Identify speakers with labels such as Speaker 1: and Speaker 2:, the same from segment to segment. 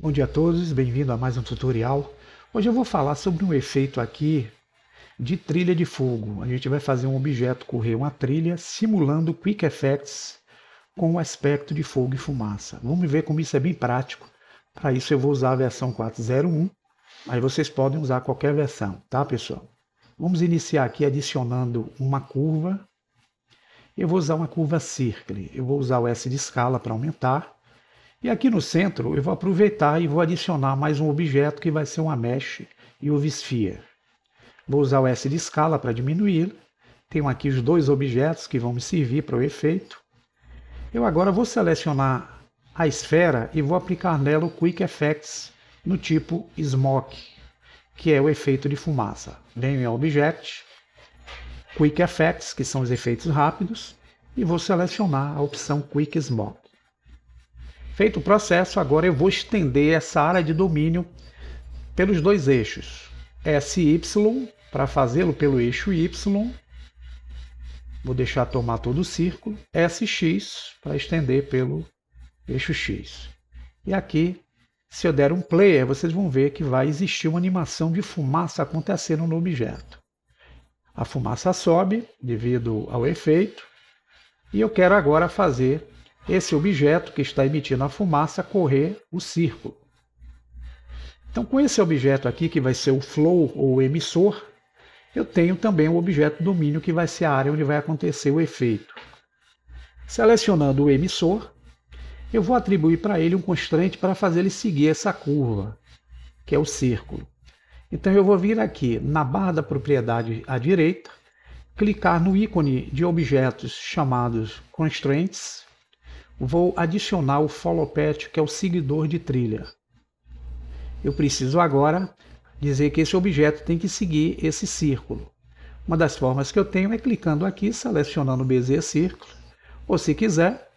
Speaker 1: Bom dia a todos, bem-vindo a mais um tutorial. Hoje eu vou falar sobre um efeito aqui de trilha de fogo. A gente vai fazer um objeto correr uma trilha simulando Quick Effects com o aspecto de fogo e fumaça. Vamos ver como isso é bem prático. Para isso eu vou usar a versão 4.0.1, mas vocês podem usar qualquer versão, tá pessoal? Vamos iniciar aqui adicionando uma curva. Eu vou usar uma curva Circle, eu vou usar o S de escala para aumentar. E aqui no centro eu vou aproveitar e vou adicionar mais um objeto que vai ser uma Mesh UV Sphere. Vou usar o S de escala para diminuir. Tenho aqui os dois objetos que vão me servir para o efeito. Eu agora vou selecionar a esfera e vou aplicar nela o Quick Effects no tipo Smoke, que é o efeito de fumaça. Venho em Object, Quick Effects, que são os efeitos rápidos, e vou selecionar a opção Quick Smoke. Feito o processo, agora eu vou estender essa área de domínio pelos dois eixos. SY, para fazê-lo pelo eixo Y, vou deixar tomar todo o círculo. SX, para estender pelo eixo X. E aqui, se eu der um player, vocês vão ver que vai existir uma animação de fumaça acontecendo no objeto. A fumaça sobe devido ao efeito, e eu quero agora fazer esse objeto que está emitindo a fumaça correr o círculo. Então, com esse objeto aqui, que vai ser o flow ou o emissor, eu tenho também o objeto domínio, que vai ser a área onde vai acontecer o efeito. Selecionando o emissor, eu vou atribuir para ele um constraint para fazer ele seguir essa curva, que é o círculo. Então, eu vou vir aqui na barra da propriedade à direita, clicar no ícone de objetos chamados Constraints. Vou adicionar o Follow Path, que é o seguidor de trilha. Eu preciso agora dizer que esse objeto tem que seguir esse círculo. Uma das formas que eu tenho é clicando aqui, selecionando o Bezier Circle, ou se quiser,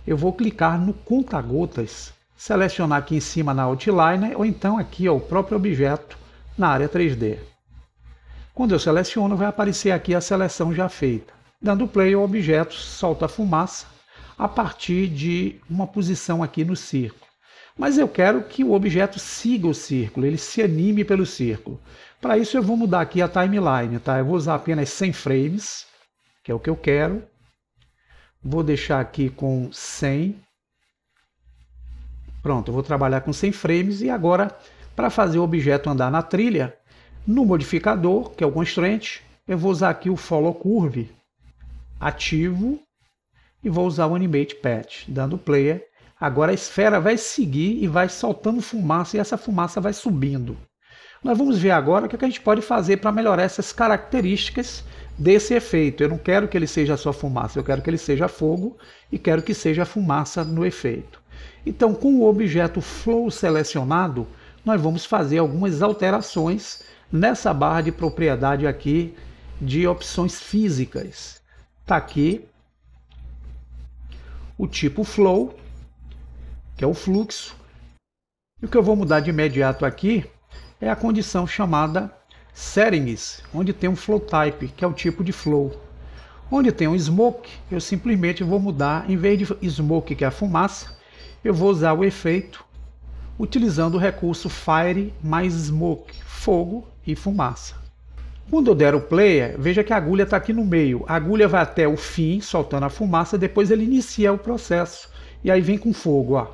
Speaker 1: eu vou clicar no conta-gotas, selecionar aqui em cima na Outline, ou então aqui o próprio objeto na área 3D. Quando eu seleciono, vai aparecer aqui a seleção já feita. Dando play, o objeto solta fumaça a partir de uma posição aqui no círculo. Mas eu quero que o objeto siga o círculo, ele se anime pelo círculo. Para isso eu vou mudar aqui a timeline, tá? Eu vou usar apenas 100 frames, que é o que eu quero. Vou deixar aqui com 100. Pronto, eu vou trabalhar com 100 frames e agora, para fazer o objeto andar na trilha, no modificador, que é o Constraint, eu vou usar aqui o Follow Curve ativo, e vou usar o Animate Path, dando player. Agora a esfera vai seguir e vai soltando fumaça, e essa fumaça vai subindo. Nós vamos ver agora o que a gente pode fazer para melhorar essas características desse efeito. Eu não quero que ele seja só fumaça, eu quero que ele seja fogo e quero que seja fumaça no efeito. Então, com o objeto Flow selecionado, nós vamos fazer algumas alterações nessa barra de propriedade aqui de opções físicas. Está aqui o tipo Flow, que é o fluxo. E o que eu vou mudar de imediato aqui é a condição chamada Settings, onde tem um Flow Type, que é o tipo de Flow. Onde tem um Smoke, eu simplesmente vou mudar, em vez de Smoke, que é a fumaça, eu vou usar o efeito utilizando o recurso Fire mais Smoke, fogo e fumaça. Quando eu der o player, veja que a agulha está aqui no meio. A agulha vai até o fim, soltando a fumaça, depois ele inicia o processo. E aí vem com fogo, ó.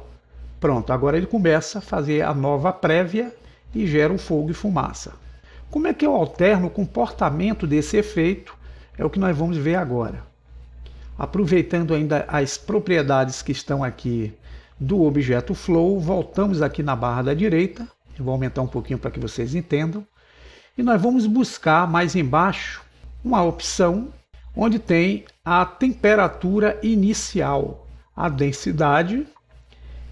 Speaker 1: Pronto, agora ele começa a fazer a nova prévia e gera o fogo e fumaça. Como é que eu alterno o comportamento desse efeito? É o que nós vamos ver agora. Aproveitando ainda as propriedades que estão aqui do objeto Flow, voltamos aqui na barra da direita. Eu vou aumentar um pouquinho para que vocês entendam. E nós vamos buscar mais embaixo uma opção onde tem a temperatura inicial, a densidade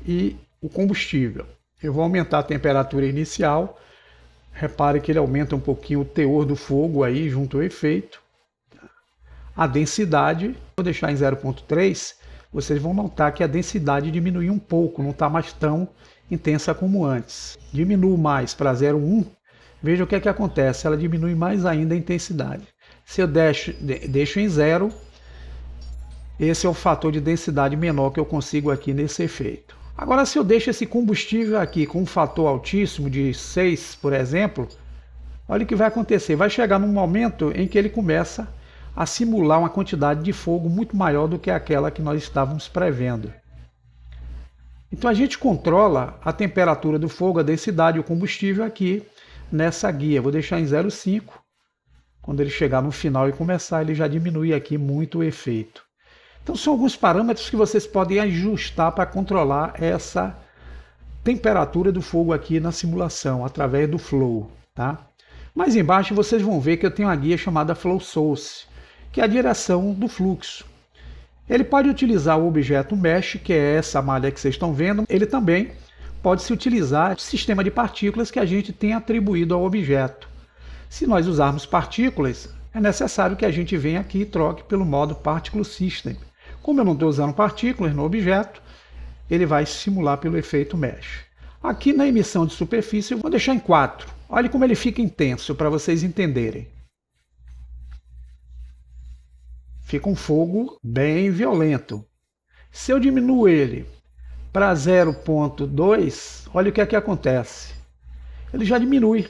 Speaker 1: e o combustível. Eu vou aumentar a temperatura inicial. Repare que ele aumenta um pouquinho o teor do fogo aí junto ao efeito. A densidade, vou deixar em 0.3, vocês vão notar que a densidade diminuiu um pouco, não está mais tão intensa como antes. Diminuo mais para 0.1. Veja o que é que acontece, ela diminui mais ainda a intensidade. Se eu deixo em 0, esse é o fator de densidade menor que eu consigo aqui nesse efeito. Agora, se eu deixo esse combustível aqui com um fator altíssimo de 6, por exemplo, olha o que vai acontecer. Vai chegar num momento em que ele começa a simular uma quantidade de fogo muito maior do que aquela que nós estávamos prevendo. Então a gente controla a temperatura do fogo, a densidade e o combustível aqui nessa guia. Vou deixar em 0,5. Quando ele chegar no final e começar, ele já diminui aqui muito o efeito. Então são alguns parâmetros que vocês podem ajustar para controlar essa temperatura do fogo aqui na simulação, através do Flow. Tá? Mais embaixo vocês vão ver que eu tenho uma guia chamada Flow Source, que é a direção do fluxo. Ele pode utilizar o objeto Mesh, que é essa malha que vocês estão vendo. Ele também pode se utilizar o sistema de partículas que a gente tem atribuído ao objeto. Se nós usarmos partículas, é necessário que a gente venha aqui e troque pelo modo Particle System. Como eu não estou usando partículas no objeto, ele vai simular pelo efeito Mesh. Aqui na emissão de superfície eu vou deixar em 4. Olha como ele fica intenso para vocês entenderem. Fica um fogo bem violento. Se eu diminuo ele para 0,2, olha o que é que acontece. Ele já diminui,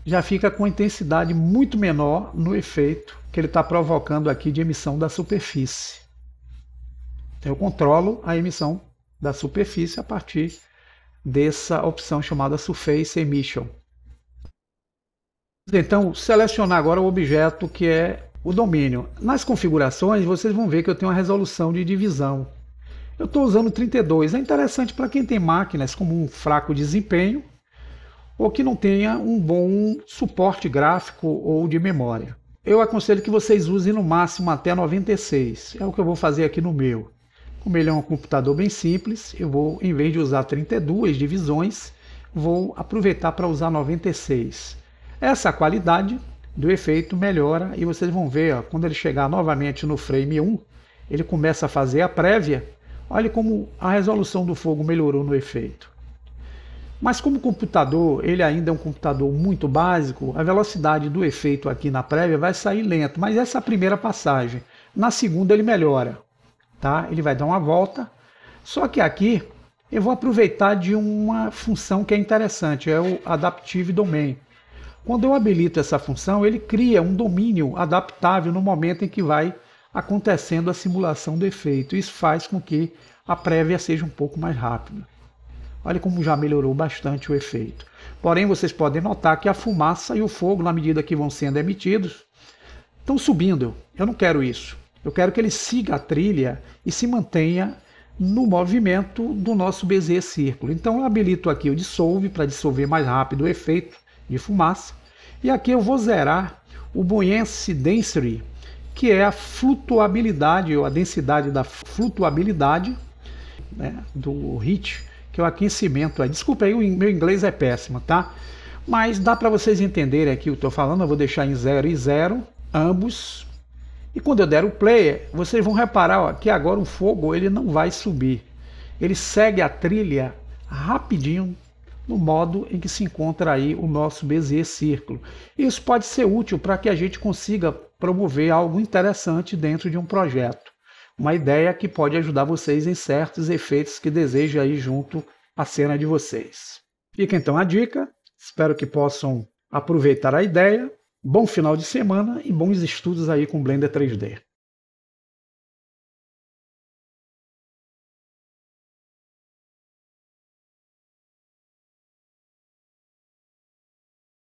Speaker 1: já fica com intensidade muito menor no efeito que ele está provocando aqui de emissão da superfície. Então eu controlo a emissão da superfície a partir dessa opção chamada Surface Emission. Então, selecionar agora o objeto que é o domínio. Nas configurações, vocês vão ver que eu tenho uma resolução de divisão. Eu estou usando 32. É interessante para quem tem máquinas com um fraco desempenho ou que não tenha um bom suporte gráfico ou de memória. Eu aconselho que vocês usem no máximo até 96. É o que eu vou fazer aqui no meu. Como ele é um computador bem simples, eu vou, em vez de usar 32 divisões, vou aproveitar para usar 96. Essa qualidade do efeito melhora e vocês vão ver, ó, quando ele chegar novamente no frame 1, ele começa a fazer a prévia. Olha como a resolução do fogo melhorou no efeito. Mas como o computador, ele ainda é um computador muito básico, a velocidade do efeito aqui na prévia vai sair lento, mas essa é a primeira passagem. Na segunda ele melhora, tá? Ele vai dar uma volta, só que aqui eu vou aproveitar de uma função que é interessante, é o Adaptive Domain. Quando eu habilito essa função, ele cria um domínio adaptável no momento em que vai acontecendo a simulação do efeito. Isso faz com que a prévia seja um pouco mais rápida. Olha como já melhorou bastante o efeito. Porém, vocês podem notar que a fumaça e o fogo, na medida que vão sendo emitidos, estão subindo. Eu não quero isso. Eu quero que ele siga a trilha e se mantenha no movimento do nosso Bezier Círculo. Então eu habilito aqui o Dissolve para dissolver mais rápido o efeito de fumaça. E aqui eu vou zerar o Buoyancy Density, que é a flutuabilidade, ou a densidade da flutuabilidade, né, do heat, que é o aquecimento. Desculpa aí, o meu inglês é péssimo, tá? Mas dá para vocês entenderem aqui o que eu estou falando. Eu vou deixar em 0 e 0, ambos. E quando eu der o play, vocês vão reparar, ó, que agora o fogo ele não vai subir. Ele segue a trilha rapidinho, no modo em que se encontra aí o nosso Bezier Círculo. Isso pode ser útil para que a gente consiga promover algo interessante dentro de um projeto. Uma ideia que pode ajudar vocês em certos efeitos que desejam aí junto à cena de vocês. Fica então a dica, espero que possam aproveitar a ideia. Bom final de semana e bons estudos aí com Blender 3D.